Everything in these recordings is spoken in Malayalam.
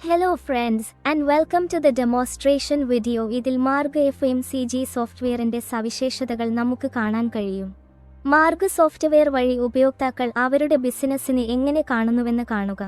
Hello friends and welcome to the demonstration video. ഇതിൽ മാർഗ് FMCG സോഫ്റ്റ്വെയറിന്റെ സവിശേഷതകൾ നമുക്ക് കാണാൻ കഴിയും. മാർഗ് സോഫ്റ്റ്വെയർ വഴി ഉപയോക്താക്കൾ അവരുടെ ബിസിനസ്സിനെ എങ്ങനെ കാണുന്നുവെന്ന് കാണുക.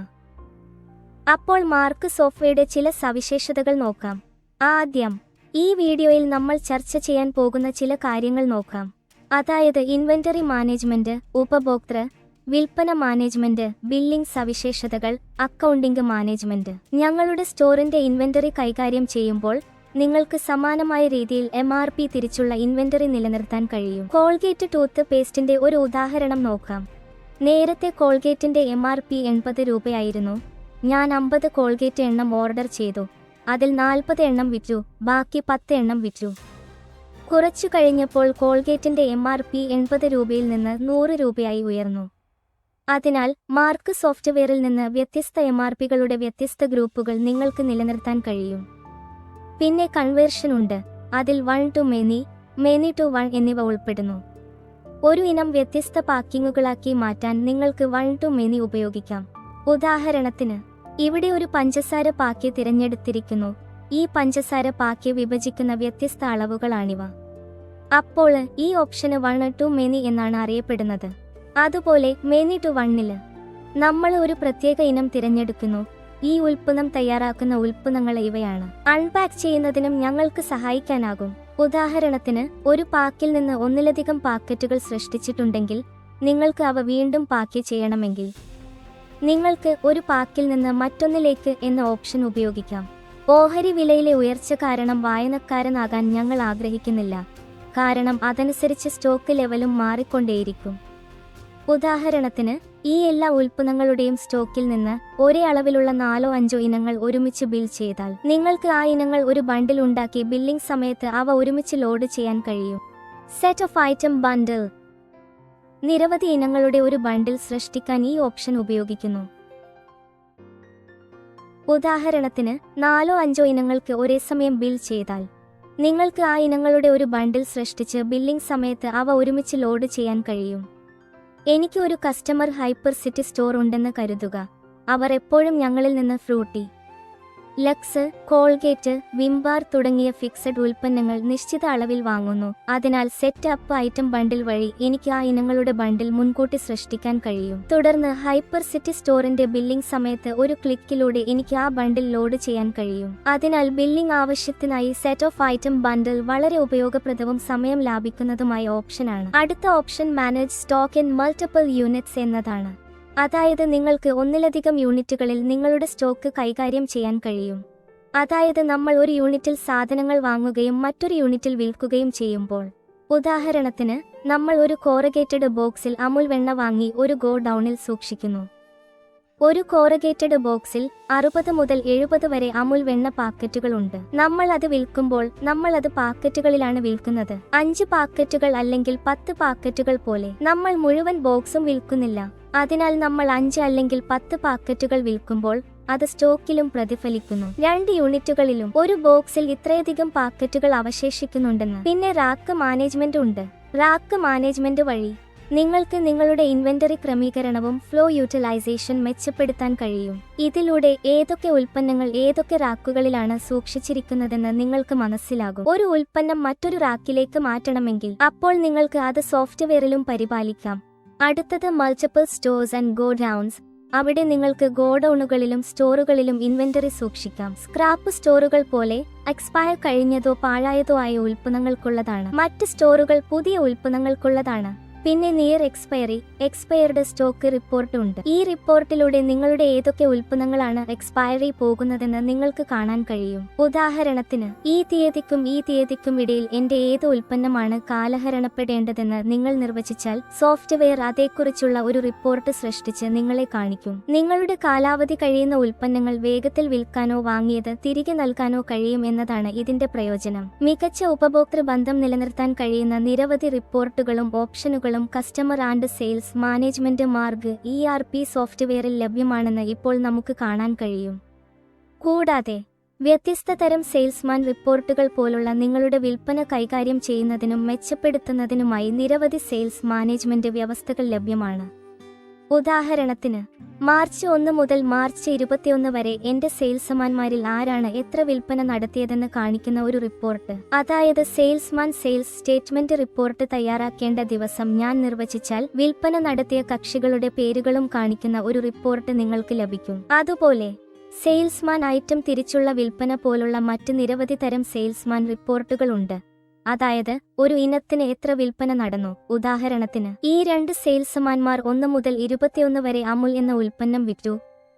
അപ്പോൾ മാർഗ് സോഫ്റ്റ്വെയറുടെ ചില സവിശേഷതകൾ നോക്കാം. ആദ്യം, ഈ വീഡിയോയിൽ നമ്മൾ ചർച്ച ചെയ്യാൻ പോകുന്ന ചില കാര്യങ്ങൾ നോക്കാം. അതായത് ഇൻവെന്ററി മാനേജ്മെന്റ്, ഉപഭോക്തൃ വിൽപ്പന മാനേജ്മെന്റ്, ബില്ലിംഗ് സവിശേഷതകൾ, അക്കൗണ്ടിംഗ് മാനേജ്മെന്റ്. ഞങ്ങളുടെ സ്റ്റോറിന്റെ ഇൻവെന്ററി കൈകാര്യം ചെയ്യുമ്പോൾ നിങ്ങൾക്ക് സമാനമായ രീതിയിൽ MRP തിരിച്ചുള്ള ഇൻവെന്ററി നിലനിർത്താൻ കഴിയും. കോൾഗേറ്റ് ടൂത്ത് പേസ്റ്റിന്റെ ഒരു ഉദാഹരണം നോക്കാം. നേരത്തെ കോൾഗേറ്റിന്റെ MRP 80 രൂപയായിരുന്നു. ഞാൻ 50 കോൾഗേറ്റ് എണ്ണം ഓർഡർ ചെയ്തു. അതിൽ 40 എണ്ണം വിറ്റു, ബാക്കി 10 എണ്ണം വിറ്റു. കുറച്ചു കഴിഞ്ഞപ്പോൾ കോൾഗേറ്റിന്റെ MRP 80 രൂപയിൽ നിന്ന് 100 രൂപയായി ഉയർന്നു. അതിനാൽ മാർഗ് സോഫ്റ്റ്വെയറിൽ നിന്ന് വ്യത്യസ്ത MRPകളുടെ വ്യത്യസ്ത ഗ്രൂപ്പുകൾ നിങ്ങൾക്ക് നിലനിർത്താൻ കഴിയും. പിന്നെ കൺവേർഷൻ ഉണ്ട്. അതിൽ 1 to many, many to 1 എന്നിവ ഉൾപ്പെടുന്നു. ഒരു ഇനം വ്യത്യസ്ത പാക്കിങ്ങുകളാക്കി മാറ്റാൻ നിങ്ങൾക്ക് 1 to many ഉപയോഗിക്കാം. ഉദാഹരണത്തിന്, ഇവിടെ ഒരു പഞ്ചസാര പാക്ക് തിരഞ്ഞെടുത്തിരിക്കുന്നു. ഈ പഞ്ചസാര പാക്ക് വിഭജിക്കുന്ന വ്യത്യസ്ത അളവുകളാണിവ. അപ്പോൾ ഈ ഓപ്ഷന് 1 to many എന്നാണ് അറിയപ്പെടുന്നത്. അതുപോലെ many to 1-ൽ നമ്മൾ ഒരു പ്രത്യേക ഇനം തിരഞ്ഞെടുക്കുന്നു. ഈ ഉൽപ്പന്നം തയ്യാറാക്കുന്ന ഉൽപ്പന്നങ്ങൾ ഇവയാണ്. അൺപാക്ക് ചെയ്യുന്നതിനും ഞങ്ങൾക്ക് സഹായിക്കാനാകും. ഉദാഹരണത്തിന്, ഒരു പാക്കിൽ നിന്ന് ഒന്നിലധികം പാക്കറ്റുകൾ സൃഷ്ടിച്ചിട്ടുണ്ടെങ്കിൽ നിങ്ങൾക്ക് അവ വീണ്ടും പാക്ക് ചെയ്യണമെങ്കിൽ നിങ്ങൾക്ക് ഒരു പാക്കിൽ നിന്ന് മറ്റൊന്നിലേക്ക് എന്ന ഓപ്ഷൻ ഉപയോഗിക്കാം. ഓഹരി വിലയിലെ ഉയർച്ച കാരണം വായനക്കാരനാകാൻ ഞങ്ങൾ ആഗ്രഹിക്കുന്നില്ല, കാരണം അതനുസരിച്ച് സ്റ്റോക്ക് ലെവലും മാറിക്കൊണ്ടേയിരിക്കും. ഉദാഹരണത്തിന്, ഈ എല്ലാ ഉൽപ്പന്നങ്ങളുടെയും സ്റ്റോക്കിൽ നിന്ന് ഒരേ അളവിലുള്ള 4-5 ഇനങ്ങൾ ഒരുമിച്ച് ബിൽ ചെയ്താൽ നിങ്ങൾക്ക് ആ ഇനങ്ങൾ ഒരു ബണ്ടിൽ ഉണ്ടാക്കി ബില്ലിംഗ് സമയത്ത് അവ ഒരുമിച്ച് ലോഡ് ചെയ്യാൻ കഴിയും. സെറ്റ് ഓഫ് ഐറ്റം ബണ്ടിൽ. നിരവധി ഇനങ്ങളുടെ ഒരു ബണ്ടിൽ സൃഷ്ടിക്കാൻ ഈ ഓപ്ഷൻ ഉപയോഗിക്കുന്നു. ഉദാഹരണത്തിന്, 4-5 ഇനങ്ങൾക്ക് ഒരേ സമയം ബിൽ ചെയ്താൽ നിങ്ങൾക്ക് ആ ഇനങ്ങളുടെ ഒരു ബണ്ടിൽ സൃഷ്ടിച്ച് ബില്ലിംഗ് സമയത്ത് അവ ഒരുമിച്ച് ലോഡ് ചെയ്യാൻ കഴിയും. എനിക്ക് ഒരു കസ്റ്റമർ ഹൈപ്പർ സിറ്റി സ്റ്റോർ ഉണ്ടെന്ന് കരുതുക. അവർ എപ്പോഴും ഞങ്ങളിൽ നിന്ന് ഫ്രൂട്ടി, ലക്സ്, കോൾഗേറ്റ്, വിംബാർ തുടങ്ങിയ ഫിക്സഡ് ഉൽപ്പന്നങ്ങൾ നിശ്ചിത അളവിൽ വാങ്ങുന്നു. അതിനാൽ സെറ്റ് അപ്പ് ഐറ്റം ബണ്ടിൽ വഴി എനിക്ക് ആ ഇനങ്ങളുടെ ബണ്ടിൽ മുൻകൂട്ടി സൃഷ്ടിക്കാൻ കഴിയും. തുടർന്ന് ഹൈപ്പർ സിറ്റി സ്റ്റോറിന്റെ ബില്ലിംഗ് സമയത്ത് ഒരു ക്ലിക്കിലൂടെ എനിക്ക് ആ ബണ്ടിൽ ലോഡ് ചെയ്യാൻ കഴിയും. അതിനാൽ ബില്ലിംഗ് ആവശ്യത്തിനായി സെറ്റ് ഓഫ് ഐറ്റം ബണ്ടിൽ വളരെ ഉപയോഗപ്രദവും സമയം ലാഭിക്കുന്നതുമായ ഓപ്ഷനാണ്. അടുത്ത option manage stock in multiple units എന്നതാണ്. അതായത് നിങ്ങൾക്ക് ഒന്നിലധികം യൂണിറ്റുകളിൽ നിങ്ങളുടെ സ്റ്റോക്ക് കൈകാര്യം ചെയ്യാൻ കഴിയും. അതായത് നമ്മൾ ഒരു യൂണിറ്റിൽ സാധനങ്ങൾ വാങ്ങുകയും മറ്റൊരു യൂണിറ്റിൽ വിൽക്കുകയും ചെയ്യുമ്പോൾ, ഉദാഹരണത്തിന്, നമ്മൾ ഒരു കോറഗേറ്റഡ് ബോക്സിൽ അമുൽ വെണ്ണ വാങ്ങി ഒരു ഗോ ഡൗണിൽ സൂക്ഷിക്കുന്നു. ഒരു കോറഗേറ്റഡ് ബോക്സിൽ 60 മുതൽ 70 വരെ അമുൽ വെണ്ണ പാക്കറ്റുകൾ ഉണ്ട്. നമ്മൾ അത് വിൽക്കുമ്പോൾ നമ്മൾ അത് പാക്കറ്റുകളിലാണ് വിൽക്കുന്നത്. 5 പാക്കറ്റുകൾ അല്ലെങ്കിൽ 10 പാക്കറ്റുകൾ പോലെ. നമ്മൾ മുഴുവൻ ബോക്സും വിൽക്കുന്നില്ല. അതിനാൽ നമ്മൾ 5 അല്ലെങ്കിൽ 10 പാക്കറ്റുകൾ വിൽക്കുമ്പോൾ അത് സ്റ്റോക്കിലും പ്രതിഫലിക്കുന്നു. 2 യൂണിറ്റുകളിലും ഒരു ബോക്സിൽ ഇത്രയധികം പാക്കറ്റുകൾ അവശേഷിക്കുന്നുണ്ടെന്ന്. പിന്നെ റാക്ക് മാനേജ്മെന്റ് ഉണ്ട്. റാക്ക് മാനേജ്മെന്റ് വഴി നിങ്ങൾക്ക് നിങ്ങളുടെ ഇൻവെന്ററി ക്രമീകരണവും ഫ്ലോ യൂട്ടിലൈസേഷൻ മെച്ചപ്പെടുത്താൻ കഴിയും. ഇതിലൂടെ ഏതൊക്കെ ഉൽപ്പന്നങ്ങൾ ഏതൊക്കെ റാക്കുകളിലാണ് സൂക്ഷിച്ചിരിക്കുന്നതെന്ന് നിങ്ങൾക്ക് മനസ്സിലാകും. ഒരു ഉൽപ്പന്നം മറ്റൊരു റാക്കിലേക്ക് മാറ്റണമെങ്കിൽ അപ്പോൾ നിങ്ങൾക്ക് അത് സോഫ്റ്റ്വെയറിലും പരിപാലിക്കാം. അടുത്തത് മൾട്ടിപ്പിൾ സ്റ്റോർസ് ആൻഡ് ഗോഡൌൺസ്. അവിടെ നിങ്ങൾക്ക് ഗോഡൌണുകളിലും സ്റ്റോറുകളിലും ഇൻവെന്ററി സൂക്ഷിക്കാം. സ്ക്രാപ്പ് സ്റ്റോറുകൾ പോലെ എക്സ്പയർ കഴിഞ്ഞതോ പാഴായതോ ആയ ഉൽപ്പന്നങ്ങൾക്കുള്ളതാണ്. മറ്റ് സ്റ്റോറുകൾ പുതിയ ഉൽപ്പന്നങ്ങൾക്കുള്ളതാണ്. പിന്നെ near expiry, expired stock report ഉണ്ട്. ഈ റിപ്പോർട്ടിലൂടെ നിങ്ങളുടെ ഏതൊക്കെ ഉൽപ്പന്നങ്ങളാണ് എക്സ്പയറി പോകുന്നതെന്ന് നിങ്ങൾക്ക് കാണാൻ കഴിയും. ഉദാഹരണത്തിന്, ഈ തീയതിക്കും ഈ തീയതിക്കും ഇടയിൽ എന്റെ ഏത് ഉൽപ്പന്നമാണ് കാലഹരണപ്പെടേണ്ടതെന്ന് നിങ്ങൾ നിർവചിച്ചാൽ സോഫ്റ്റ്വെയർ അതേക്കുറിച്ചുള്ള ഒരു റിപ്പോർട്ട് സൃഷ്ടിച്ച് നിങ്ങളെ കാണിക്കും. നിങ്ങളുടെ കാലാവധി കഴിയുന്ന ഉൽപ്പന്നങ്ങൾ വേഗത്തിൽ വിൽക്കാനോ വാങ്ങിയത് തിരികെ നൽകാനോ കഴിയും എന്നതാണ് ഇതിന്റെ പ്രയോജനം. മികച്ച ഉപഭോക്തൃ ബന്ധം നിലനിർത്താൻ കഴിയുന്ന നിരവധി റിപ്പോർട്ടുകളും ഓപ്ഷനുകളും customer and sales management Marg ERP സോഫ്റ്റ്വെയറിൽ ലഭ്യമാണെന്ന് ഇപ്പോൾ നമുക്ക് കാണാൻ കഴിയും. കൂടാതെ വ്യത്യസ്ത തരം സെയിൽസ്മാൻ റിപ്പോർട്ടുകൾ പോലുള്ള നിങ്ങളുടെ വിൽപ്പന കൈകാര്യം ചെയ്യുന്നതിനും മെച്ചപ്പെടുത്തുന്നതിനുമായി നിരവധി സെയിൽസ് മാനേജ്മെന്റ് വ്യവസ്ഥകൾ ലഭ്യമാണ്. ഉദാഹരണത്തിന്, മാർച്ച് 1 മുതൽ മാർച്ച് 21 വരെ എന്റെ സെയിൽസ്മാൻമാരിൽ ആരാണ് എത്ര വിൽപ്പന നടത്തിയതെന്ന് കാണിക്കുന്ന ഒരു റിപ്പോർട്ട്, അതായത് സെയിൽസ്മാൻ സെയിൽസ് സ്റ്റേറ്റ്മെന്റ് റിപ്പോർട്ട് തയ്യാറാക്കേണ്ട ദിവസം ഞാൻ നിർവചിച്ചാൽ വിൽപ്പന നടത്തിയ കക്ഷികളുടെ പേരുകളും കാണിക്കുന്ന ഒരു റിപ്പോർട്ട് നിങ്ങൾക്ക് ലഭിക്കും. അതുപോലെ സെയിൽസ്മാൻ ഐറ്റം തിരിച്ചുള്ള വിൽപ്പന പോലുള്ള മറ്റ് നിരവധി തരം സെയിൽസ്മാൻ റിപ്പോർട്ടുകളുണ്ട്. അതായത് ഒരു ഇനത്തിന് എത്ര വിൽപ്പന നടന്നു. ഉദാഹരണത്തിന്, ഈ 2 സെയിൽസ്മാൻമാർ 1 മുതൽ 21 വരെ അമുൽ എന്ന ഉൽപ്പന്നം വിറ്റു.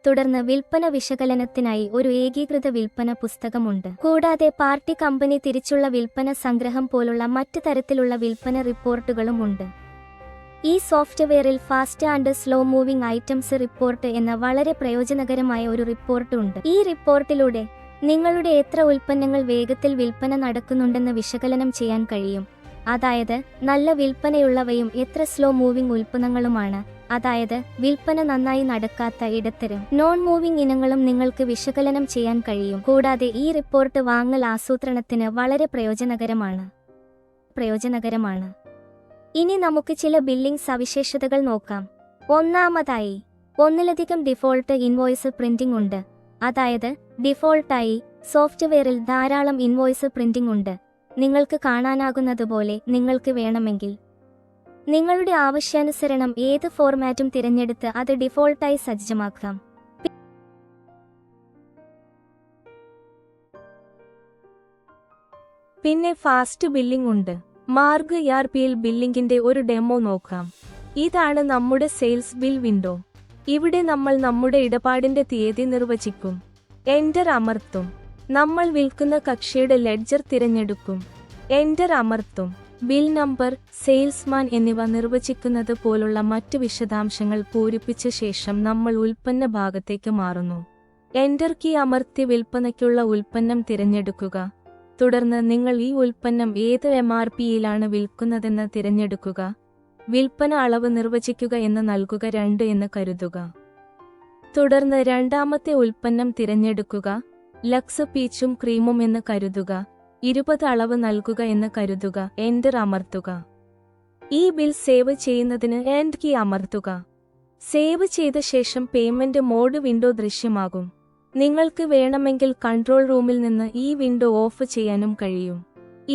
തുടർന്ന് വിൽപ്പന വിശകലനത്തിനായി ഒരു ഏകീകൃത വിൽപ്പന പുസ്തകമുണ്ട്. കൂടാതെ പാർട്ടി കമ്പനി തിരിച്ചുള്ള വിൽപ്പന സംഗ്രഹം പോലുള്ള മറ്റ് തരത്തിലുള്ള വിൽപ്പന റിപ്പോർട്ടുകളും ഉണ്ട്. ഈ സോഫ്റ്റ്വെയറിൽ fast and slow moving items report എന്ന വളരെ പ്രയോജനകരമായ ഒരു റിപ്പോർട്ട് ഉണ്ട്. ഈ റിപ്പോർട്ടിലൂടെ നിങ്ങളുടെ എത്ര ഉൽപ്പന്നങ്ങൾ വേഗത്തിൽ വിൽപ്പന നടക്കുന്നുണ്ടെന്ന് വിശകലനം ചെയ്യാൻ കഴിയും. അതായത് നല്ല വിൽപ്പനയുള്ളവയും എത്ര സ്ലോ മൂവിംഗ് ഉൽപ്പന്നങ്ങളുമാണ്, അതായത് വിൽപ്പന നന്നായി നടക്കാത്ത ഇടത്തരം നോൺ മൂവിംഗ് ഇനങ്ങളും നിങ്ങൾക്ക് വിശകലനം ചെയ്യാൻ കഴിയും. കൂടാതെ ഈ റിപ്പോർട്ട് വാങ്ങൽ ആസൂത്രണത്തിന് വളരെ പ്രയോജനകരമാണ്. ഇനി നമുക്ക് ചില ബില്ലിംഗ് സവിശേഷതകൾ നോക്കാം. ഒന്നാമതായി, ഒന്നിലധികം ഡിഫോൾട്ട് ഇൻവോയ്സ് പ്രിന്റിംഗ് ഉണ്ട്. അതായത് ഡിഫോൾട്ടായി സോഫ്റ്റ്വെയറിൽ ധാരാളം ഇൻവോയ്സ് പ്രിന്റിംഗ് ഉണ്ട്. നിങ്ങൾക്ക് കാണാനാകുന്നതുപോലെ നിങ്ങൾക്ക് വേണമെങ്കിൽ നിങ്ങളുടെ ആവശ്യാനുസരണം ഏത് ഫോർമാറ്റും തിരഞ്ഞെടുത്ത് അത് ഡിഫോൾട്ടായി സജ്ജമാക്കാം. പിന്നെ ഫാസ്റ്റ് ബില്ലിംഗ് ഉണ്ട്. മാർഗ് ERPയിൽ ബില്ലിംഗിന്റെ ഒരു ഡെമോ നോക്കാം. ഇതാണ് നമ്മുടെ സെയിൽസ് ബിൽ വിൻഡോ. ഇവിടെ നമ്മൾ നമ്മുടെ ഇടപാടിന്റെ തീയതി നിർവചിക്കും. എന്റർ അമർത്തും. നമ്മൾ വിൽക്കുന്ന കക്ഷിയുടെ ലെഡ്ജർ തിരഞ്ഞെടുക്കും. എന്റർ അമർത്തും. ബിൽ നമ്പർ, സെയിൽസ്മാൻ എന്നിവ നിർവചിക്കുന്നത് പോലുള്ള മറ്റ് വിശദാംശങ്ങൾ പൂരിപ്പിച്ച ശേഷം നമ്മൾ ഉൽപ്പന്ന ഭാഗത്തേക്ക് മാറുന്നു. എന്റർ കീ അമർത്തി വിൽപ്പനയ്ക്കുള്ള ഉൽപ്പന്നം തിരഞ്ഞെടുക്കുക. തുടർന്ന് നിങ്ങൾ ഈ ഉൽപ്പന്നം ഏത് MRPയിലാണ് വിൽക്കുന്നതെന്ന് തിരഞ്ഞെടുക്കുക. വിൽപ്പന അളവ് നിർവചിക്കുക എന്ന് നൽകുക 2 എന്ന് കരുതുക. തുടർന്ന് രണ്ടാമത്തെ ഉൽപ്പന്നം തിരഞ്ഞെടുക്കുക. ലക്സ് പീച്ചും ക്രീമും എന്ന് കരുതുക. 20 അളവ് നൽകുക എന്ന് കരുതുക. എന്റർ അമർത്തുക. ഈ ബിൽ സേവ് ചെയ്യുന്നതിന് എൻഡ് കീ അമർത്തുക. സേവ് ചെയ്ത ശേഷം പേയ്മെന്റ് മോഡ് വിൻഡോ ദൃശ്യമാകും. നിങ്ങൾക്ക് വേണമെങ്കിൽ കൺട്രോൾ റൂമിൽ നിന്ന് ഈ വിൻഡോ ഓഫ് ചെയ്യാനും കഴിയും.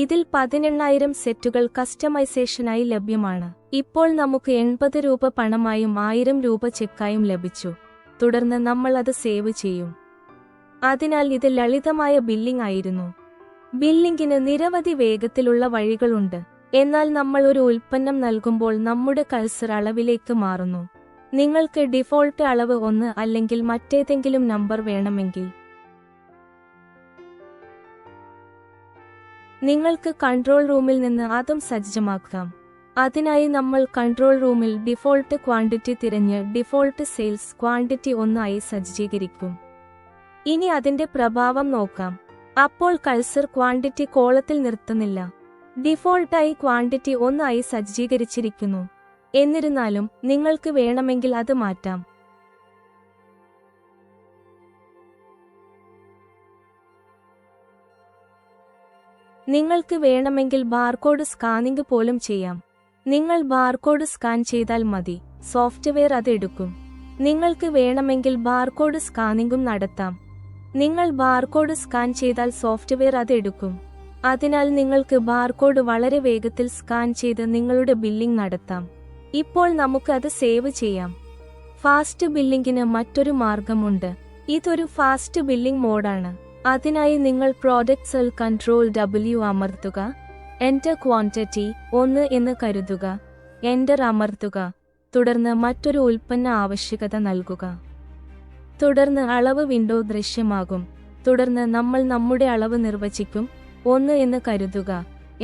ഇതിൽ 18,000 സെറ്റുകൾ കസ്റ്റമൈസേഷനായി ലഭ്യമാണ്. ഇപ്പോൾ നമുക്ക് 80 രൂപ പണമായും 1000 രൂപ ചെക്കായും ലഭിച്ചു. തുടർന്ന് നമ്മൾ അത് സേവ് ചെയ്യും. അതിനാൽ ഇത് ലളിതമായ ബില്ലിംഗ് ആയിരുന്നു. ബില്ലിംഗിന് നിരവധി വേഗത്തിലുള്ള വഴികളുണ്ട്. എന്നാൽ നമ്മൾ ഒരു ഉൽപ്പന്നം നൽകുമ്പോൾ നമ്മുടെ കഴ്സർ അളവിലേക്ക് മാറുന്നു. നിങ്ങൾക്ക് ഡിഫോൾട്ട് അളവ് 1 അല്ലെങ്കിൽ മറ്റേതെങ്കിലും നമ്പർ വേണമെങ്കിൽ നിങ്ങൾക്ക് കൺട്രോൾ റൂമിൽ നിന്ന് അതും സജ്ജമാക്കാം. അതിനായി നമ്മൾ കൺട്രോൾ റൂമിൽ ഡിഫോൾട്ട് ക്വാണ്ടിറ്റി തിരഞ്ഞ് ഡിഫോൾട്ട് സെയിൽസ് ക്വാണ്ടിറ്റി 1 ആയി സജ്ജീകരിക്കും. ഇനി അതിന്റെ പ്രഭാവം നോക്കാം. അപ്പോൾ കഴ്സർ ക്വാണ്ടിറ്റി കോളത്തിൽ നിർത്തുന്നില്ല. ഡിഫോൾട്ടായി ക്വാണ്ടിറ്റി 1 ആയി സജ്ജീകരിച്ചിരിക്കുന്നു. എന്നിരുന്നാലും നിങ്ങൾക്ക് വേണമെങ്കിൽ അത് മാറ്റാം. നിങ്ങൾക്ക് വേണമെങ്കിൽ ബാർകോഡ് സ്കാനിംഗ് പോലും ചെയ്യാം. നിങ്ങൾ ബാർകോഡ് സ്കാൻ ചെയ്താൽ മതി, സോഫ്റ്റ്വെയർ അത് എടുക്കും. നിങ്ങൾക്ക് വേണമെങ്കിൽ ബാർകോഡ് സ്കാനിംഗും നടത്താം. നിങ്ങൾ ബാർകോഡ് സ്കാൻ ചെയ്താൽ സോഫ്റ്റ്വെയർ അത് എടുക്കും. അതിനാൽ നിങ്ങൾക്ക് ബാർകോഡ് വളരെ വേഗത്തിൽ സ്കാൻ ചെയ്ത് നിങ്ങളുടെ ബില്ലിംഗ് നടത്താം. ഇപ്പോൾ നമുക്ക് അത് സേവ് ചെയ്യാം. ഫാസ്റ്റ് ബില്ലിംഗിന് മറ്റൊരു മാർഗമുണ്ട്. ഇതൊരു ഫാസ്റ്റ് ബില്ലിംഗ് മോഡാണ്. അതിനായി നിങ്ങൾ പ്രോഡക്റ്റ് സെൽ കൺട്രോൾ W അമർത്തുക. എന്റർ ക്വാണ്ടിറ്റി 1 എന്ന് കരുതുക. എന്റർ അമർത്തുക. തുടർന്ന് മറ്റൊരു ഉൽപ്പന്ന ആവശ്യകത നൽകുക. തുടർന്ന് അളവ് വിൻഡോ ദൃശ്യമാകും. തുടർന്ന് നമ്മൾ നമ്മുടെ അളവ് നിർവചിക്കും. 1 എന്ന് കരുതുക.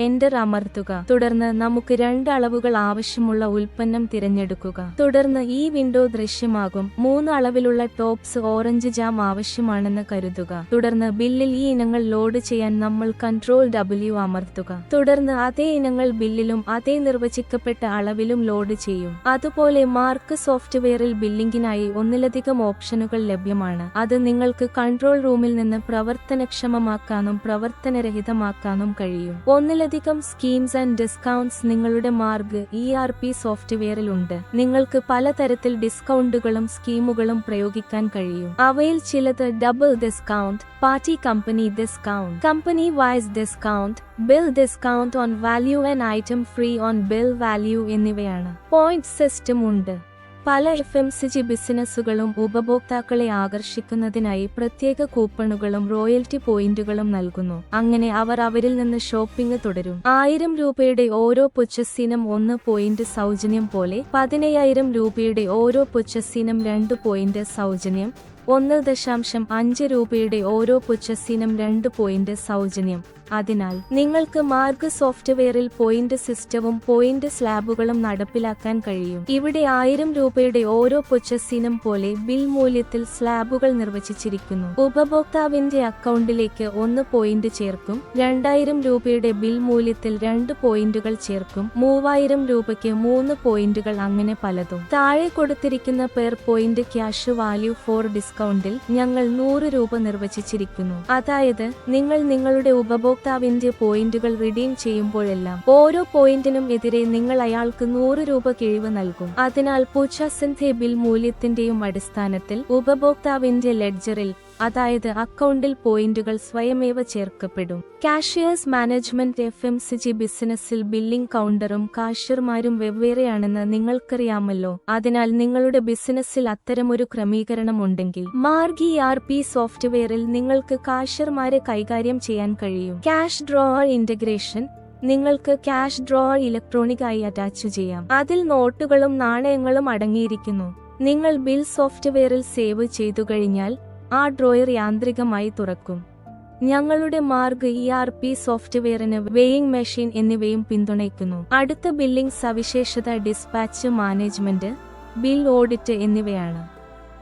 എന്റർ അമർത്തുക. തുടർന്ന് നമുക്ക് 2 അളവുകൾ ആവശ്യമുള്ള ഉൽപ്പന്നം തിരഞ്ഞെടുക്കുക. തുടർന്ന് ഈ വിൻഡോ ദൃശ്യമാകും. 3 അളവിലുള്ള ടോപ്സ് ഓറഞ്ച് ജാം ആവശ്യമാണെന്ന് കരുതുക. തുടർന്ന് ബില്ലിൽ ഈ ഇനങ്ങൾ ലോഡ് ചെയ്യാൻ നമ്മൾ കൺട്രോൾ W അമർത്തുക. തുടർന്ന് അതേ ഇനങ്ങൾ ബില്ലിലും അതേ നിർവചിക്കപ്പെട്ട അളവിലും ലോഡ് ചെയ്യും. അതുപോലെ മാർക്ക് സോഫ്റ്റ്വെയറിൽ ബില്ലിംഗിനായി ഒന്നിലധികം ഓപ്ഷനുകൾ ലഭ്യമാണ്. അത് നിങ്ങൾക്ക് കൺട്രോൾ റൂമിൽ നിന്ന് പ്രവർത്തനക്ഷമമാക്കാനും പ്രവർത്തനരഹിതമാക്കാനും കഴിയും. ഒന്നിലധികം സ്കീംസ് ആൻഡ് ഡിസ്കൗണ്ട്സ് നിങ്ങളുടെ മാർഗ് ERP സോഫ്റ്റ്വെയറിലുണ്ട്. നിങ്ങൾക്ക് പലതരത്തിൽ ഡിസ്കൗണ്ടുകളും സ്കീമുകളും പ്രയോഗിക്കാൻ കഴിയും. അവയിൽ ചിലത് double discount, party company discount, company wise discount, bill discount on value and item free on bill value എന്നിവയാണ്. പോയിന്റ് സിസ്റ്റം ഉണ്ട്. പല FMCG ബിസിനസ്സുകളും ഉപഭോക്താക്കളെ ആകർഷിക്കുന്നതിനായി പ്രത്യേക കൂപ്പണുകളും റോയൽറ്റി പോയിന്റുകളും നൽകുന്നു. അങ്ങനെ അവർ അവരിൽ നിന്ന് ഷോപ്പിംഗ് തുടരും. 1000 രൂപയുടെ ഓരോ പർച്ചേസിനും 1 പോയിന്റ് സൗജന്യം പോലെ 15,000 രൂപയുടെ ഓരോ പർച്ചേസിനും 2 പോയിന്റ് സൗജന്യം, 1.5 രൂപയുടെ ഓരോ പർച്ചേസിനും 2 പോയിന്റ് സൗജന്യം. അതിനാൽ നിങ്ങൾക്ക് മാർഗ് സോഫ്റ്റ്വെയറിൽ പോയിന്റ് സിസ്റ്റവും പോയിന്റ് സ്ലാബുകളും നടപ്പിലാക്കാൻ കഴിയും. ഇവിടെ 1000 രൂപയുടെ ഓരോ പർച്ചേസിനും പോലെ ബിൽ മൂല്യത്തിൽ സ്ലാബുകൾ നിർവചിച്ചിരിക്കുന്നു. ഉപഭോക്താവിന്റെ അക്കൗണ്ടിലേക്ക് 1 പോയിന്റ് ചേർക്കും. 2000 രൂപയുടെ ബിൽ മൂല്യത്തിൽ 2 പോയിന്റുകൾ ചേർക്കും. 3000 രൂപയ്ക്ക് 3 പോയിന്റുകൾ, അങ്ങനെ പലതും. താഴെ കൊടുത്തിരിക്കുന്ന per point cash value for ഡിസ്കൗണ്ടിൽ ഞങ്ങൾ 100 രൂപ നിർവചിച്ചിരിക്കുന്നു. അതായത് നിങ്ങൾ നിങ്ങളുടെ ഉപഭോക്താവിന്റെ പോയിന്റുകൾ റിഡീം ചെയ്യുമ്പോഴെല്ലാം ഓരോ പോയിന്റിനും എതിരെ നിങ്ങൾ അയാൾക്ക് 100 രൂപ കിഴിവ് നൽകും. അതിനാൽ പർച്ചേസിന്റെ ബിൽ മൂല്യത്തിന്റെയും അടിസ്ഥാനത്തിൽ ഉപഭോക്താവിന്റെ ലെഡ്ജറിൽ, അതായത് അക്കൗണ്ടിൽ പോയിന്റുകൾ സ്വയമേവ ചേർക്കപ്പെടും. കാഷ്യേഴ്സ് മാനേജ്മെന്റ് FMCG ബിസിനസ്സിൽ ബില്ലിംഗ് കൗണ്ടറും കാഷ്യർമാരും വെവ്വേറെയാണെന്ന് നിങ്ങൾക്കറിയാമല്ലോ. അതിനാൽ നിങ്ങളുടെ ബിസിനസ്സിൽ അത്തരമൊരു ക്രമീകരണം ഉണ്ടെങ്കിൽ മാർഗ് ERP സോഫ്റ്റ്വെയറിൽ നിങ്ങൾക്ക് കാഷ്യർമാരെ കൈകാര്യം ചെയ്യാൻ കഴിയും. Cash drawer integration. നിങ്ങൾക്ക് ക്യാഷ് ഡ്രോവർ ഇലക്ട്രോണിക് ആയി അറ്റാച്ച് ചെയ്യാം. അതിൽ നോട്ടുകളും നാണയങ്ങളും അടങ്ങിയിരിക്കുന്നു. നിങ്ങൾ ബിൽ സോഫ്റ്റ്വെയറിൽ സേവ് ചെയ്തു കഴിഞ്ഞാൽ ആ ഡ്രോയർ യാന്ത്രികമായി തുറക്കും. ഞങ്ങളുടെ മാർഗ് ERP സോഫ്റ്റ്വെയറിന് വെയിങ് മെഷീൻ എന്നിവയും പിന്തുണയ്ക്കുന്നു. അടുത്ത ബില്ലിംഗ് സവിശേഷത ഡിസ്പാച്ച് മാനേജ്മെന്റ്, ബിൽ ഓഡിറ്റ് എന്നിവയാണ്.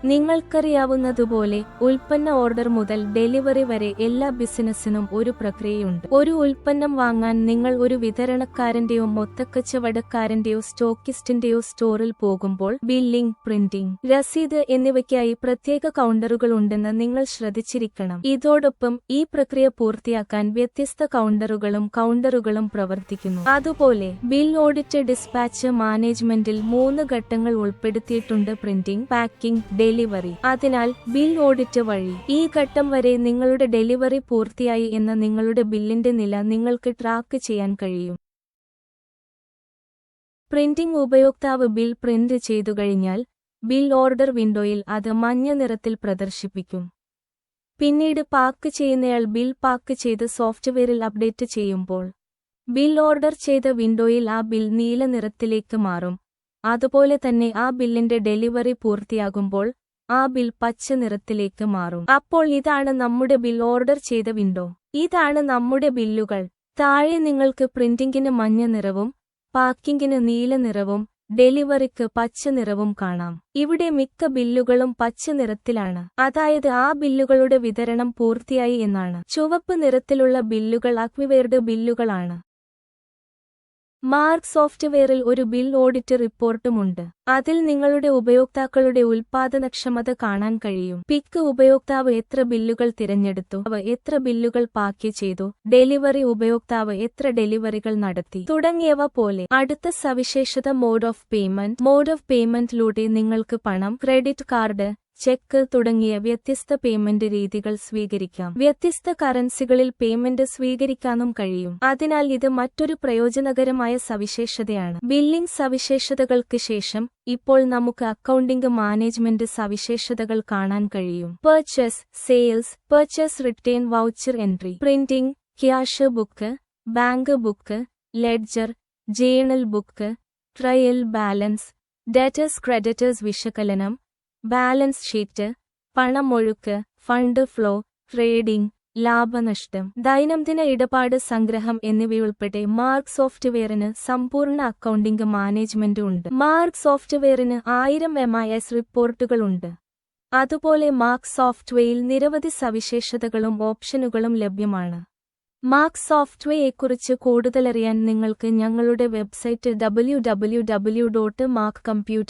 നിങ്ങൾക്കറിയാവുന്നതുപോലെ ഉൽപ്പന്ന ഓർഡർ മുതൽ ഡെലിവറി വരെ എല്ലാ ബിസിനസ്സിനും ഒരു പ്രക്രിയയുണ്ട്. ഒരു ഉൽപ്പന്നം വാങ്ങാൻ നിങ്ങൾ ഒരു വിതരണക്കാരന്റെയോ മൊത്തക്കച്ചവടക്കാരന്റെയോ സ്റ്റോക്കിസ്റ്റിന്റെയോ സ്റ്റോറിൽ പോകുമ്പോൾ ബില്ലിംഗ്, പ്രിന്റിംഗ്, രസീത് എന്നിവയ്ക്കായി പ്രത്യേക കൗണ്ടറുകൾ ഉണ്ടെന്ന് നിങ്ങൾ ശ്രദ്ധിച്ചിരിക്കണം. ഇതോടൊപ്പം ഈ പ്രക്രിയ പൂർത്തിയാക്കാൻ വ്യത്യസ്ത കൗണ്ടറുകളും പ്രവർത്തിക്കുന്നു. അതുപോലെ ബിൽ ഓഡിറ്റ് ഡിസ്പാച്ച് മാനേജ്മെന്റിൽ 3 ഘട്ടങ്ങൾ ഉൾപ്പെടുത്തിയിട്ടുണ്ട്: പ്രിന്റിംഗ്, പാക്കിംഗ്, ഡെലിവറി. അതിനാൽ ബിൽ ഓഡിറ്റ് വഴി ഈ ഘട്ടം വരെ നിങ്ങളുടെ ഡെലിവറി പൂർത്തിയായി എന്ന നിങ്ങളുടെ ബില്ലിന്റെ നില നിങ്ങൾക്ക് ട്രാക്ക് ചെയ്യാൻ കഴിയും. പ്രിന്റിംഗ്. ഉപയോക്താവ് ബിൽ പ്രിന്റ് ചെയ്തുകഴിഞ്ഞാൽ ബിൽ ഓർഡർ വിൻഡോയിൽ അത് മഞ്ഞ നിറത്തിൽ പ്രദർശിപ്പിക്കും. പിന്നീട് പാക്ക് ചെയ്യുന്നയാൾ ബിൽ പാക്ക് ചെയ്ത് സോഫ്റ്റ്വെയറിൽ അപ്ഡേറ്റ് ചെയ്യുമ്പോൾ ബിൽ ഓർഡർ ചെയ്ത വിൻഡോയിൽ ആ ബിൽ നീല നിറത്തിലേക്ക് മാറും. അതുപോലെ തന്നെ ആ ബില്ലിന്റെ ഡെലിവറി പൂർത്തിയാകുമ്പോൾ ആ ബിൽ പച്ച നിറത്തിലേക്ക് മാറും. അപ്പോൾ ഇതാണ് നമ്മുടെ ബിൽ ഓർഡർ ചെയ്ത വിൻഡോ. ഇതാണ് നമ്മുടെ ബില്ലുകൾ. താഴെ നിങ്ങൾക്ക് പ്രിന്റിംഗിന് മഞ്ഞ നിറവും പാക്കിംഗിന് നീല നിറവും ഡെലിവറിക്ക് പച്ച നിറവും കാണാം. ഇവിടെ മിക്ക ബില്ലുകളും പച്ച നിറത്തിലാണ്. അതായത് ആ ബില്ലുകളുടെ വിതരണം പൂർത്തിയായി എന്നാണ്. ചുവപ്പ് നിറത്തിലുള്ള ബില്ലുകൾ അക്വിവേർഡ് ബില്ലുകളാണ്. മാർഗ് സോഫ്റ്റ്വെയറിൽ ഒരു ബിൽ ഓഡിറ്റ് റിപ്പോർട്ടുമുണ്ട്. അതിൽ നിങ്ങളുടെ ഉപയോക്താക്കളുടെ ഉൽപാദനക്ഷമത കാണാൻ കഴിയും. പിക്ക്. ഉപയോക്താവ് എത്ര ബില്ലുകൾ തിരഞ്ഞെടുത്തു, അവ എത്ര ബില്ലുകൾ പാക്ക് ചെയ്തു, ഡെലിവറി. ഉപയോക്താവ് എത്ര ഡെലിവറികൾ നടത്തി, തുടങ്ങിയവ പോലെ. അടുത്ത സവിശേഷത mode of payment. Mode of പേയ്മെന്റിലൂടെ നിങ്ങൾക്ക് പണം, ക്രെഡിറ്റ് കാർഡ്, ചെക്ക് തുടങ്ങിയ വ്യത്യസ്ത പേയ്മെന്റ് രീതികൾ സ്വീകരിക്കാം. വ്യത്യസ്ത കറൻസികളിൽ പേയ്മെന്റ് സ്വീകരിക്കാനും കഴിയും. അതിനാൽ ഇത് മറ്റൊരു പ്രയോജനകരമായ സവിശേഷതയാണ്. ബില്ലിംഗ് സവിശേഷതകൾക്ക് ശേഷം ഇപ്പോൾ നമുക്ക് അക്കൗണ്ടിംഗ് മാനേജ്മെന്റ് സവിശേഷതകൾ കാണാൻ കഴിയും. Purchase, sales, purchase return, voucher entry, printing, cash book, bank book, ledger, journal book, trial balance, debtors creditors, വിശകലനം, ബാലൻസ് ഷീറ്റ്, പണമൊഴുക്ക്, ഫണ്ട് ഫ്ലോ, ട്രേഡിംഗ്, ലാഭനഷ്ടം, ദൈനംദിന ഇടപാട് സംഗ്രഹം എന്നിവയുൾപ്പെടെ മാർഗ് സോഫ്റ്റ്വെയറിന് സമ്പൂർണ്ണ അക്കൗണ്ടിംഗ് മാനേജ്മെന്റ് ഉണ്ട്. മാർഗ് സോഫ്റ്റ്വെയറിന് 1000 MIS റിപ്പോർട്ടുകളുണ്ട്. അതുപോലെ മാർഗ് സോഫ്റ്റ്വെയറിൽ നിരവധി സവിശേഷതകളും ഓപ്ഷനുകളും ലഭ്യമാണ്. മാർഗ് സോഫ്റ്റ്വെയറെക്കുറിച്ച് കൂടുതലറിയാൻ നിങ്ങൾക്ക് ഞങ്ങളുടെ വെബ്സൈറ്റ് www.margcomputer